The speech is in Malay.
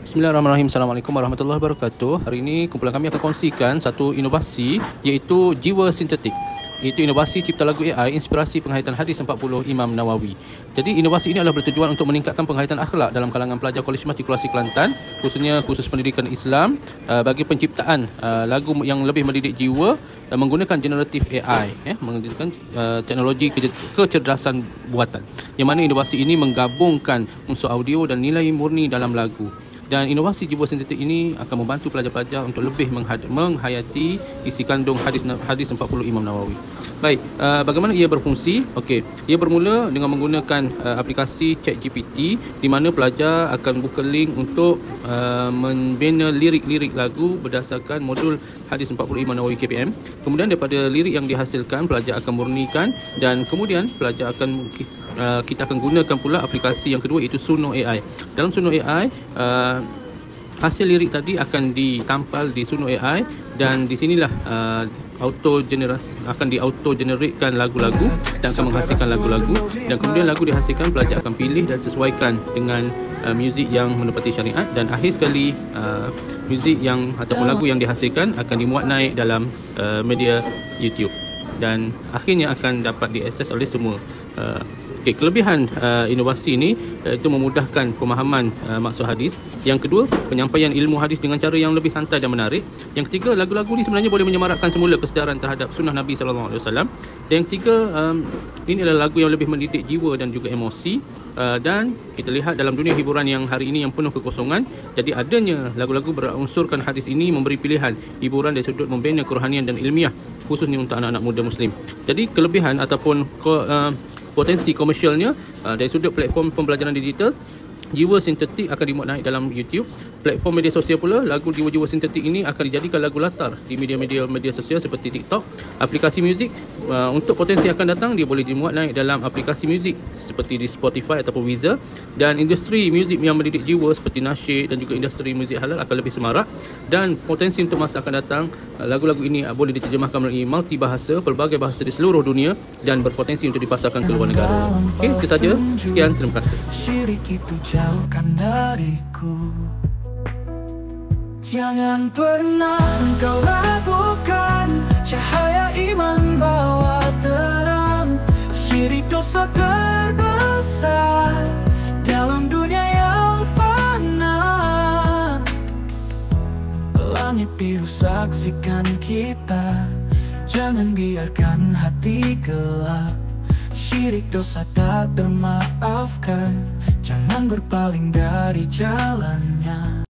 Bismillahirrahmanirrahim. Assalamualaikum warahmatullahi wabarakatuh. Hari ini kumpulan kami akan kongsikan satu inovasi iaitu jiwa sintetik. Iaitu inovasi cipta lagu AI inspirasi penghayatan hadis 40 Imam Nawawi. Jadi inovasi ini adalah bertujuan untuk meningkatkan penghayatan akhlak dalam kalangan pelajar Kolej Matrikulasi Kelantan, khususnya khusus pendidikan Islam, bagi penciptaan lagu yang lebih mendidik jiwa menggunakan generatif AI, menggunakan teknologi kecerdasan buatan. Yang mana inovasi ini menggabungkan unsur audio dan nilai murni dalam lagu. Dan inovasi jiwa sintetik ini akan membantu pelajar-pelajar untuk lebih menghayati isi kandung hadis 40 Imam Nawawi. Baik, bagaimana ia berfungsi? Okey, ia bermula dengan menggunakan aplikasi ChatGPT di mana pelajar akan buka link untuk membina lirik-lirik lagu berdasarkan modul hadis 40 Imam Nawawi KPM. Kemudian daripada lirik yang dihasilkan, pelajar akan murnikan dan kemudian pelajar akan kita akan gunakan pula aplikasi yang kedua iaitu Suno AI. Dalam Suno AI, hasil lirik tadi akan ditampal di Suno AI dan di sinilah akan di-auto generatekan lagu-lagu dan akan menghasilkan lagu-lagu, dan kemudian lagu dihasilkan pelajar akan pilih dan sesuaikan dengan muzik yang menepati syariat, dan akhir sekali muzik yang ataupun lagu yang dihasilkan akan dimuat naik dalam media YouTube dan akhirnya akan dapat diakses oleh semua. Kelebihan inovasi ini itu memudahkan pemahaman maksud hadis. Yang kedua, penyampaian ilmu hadis dengan cara yang lebih santai dan menarik. Yang ketiga, lagu-lagu ini sebenarnya boleh menyemarakkan semula kesedaran terhadap sunnah Nabi SAW. Dan yang ketiga, ini adalah lagu yang lebih mendidik jiwa dan juga emosi. Dan kita lihat dalam dunia hiburan yang hari ini yang penuh kekosongan, jadi adanya lagu-lagu berunsurkan hadis ini memberi pilihan hiburan dari sudut membina kerohanian dan ilmiah, khususnya untuk anak-anak muda Muslim. Jadi kelebihan ataupun potensi komersialnya dari sudut platform pembelajaran digital, jiwa sintetik akan dimuat naik dalam YouTube. Platform media sosial pula, lagu jiwa-jiwa sintetik ini akan dijadikan lagu latar di media sosial seperti TikTok. Aplikasi muzik, untuk potensi akan datang, dia boleh dimuat naik dalam aplikasi muzik seperti di Spotify ataupun Weezer. Dan industri muzik yang mendidik jiwa seperti nasyid dan juga industri muzik halal akan lebih semarak. Dan potensi untuk masa akan datang, lagu-lagu ini boleh diterjemahkan melalui multibahasa, pelbagai bahasa di seluruh dunia dan berpotensi untuk dipasarkan ke luar negara. Okey, itu saja. Sekian, terima kasih. Syirik itu jauhkan dariku. Jangan pernah engkau ragukan, cahaya iman bawa terang. Syirik dosa terbesar dalam dunia yang fana. Langit biru saksikan kita, jangan biarkan hati gelap. Syirik dosa tak termaafkan, jangan berpaling dari jalannya.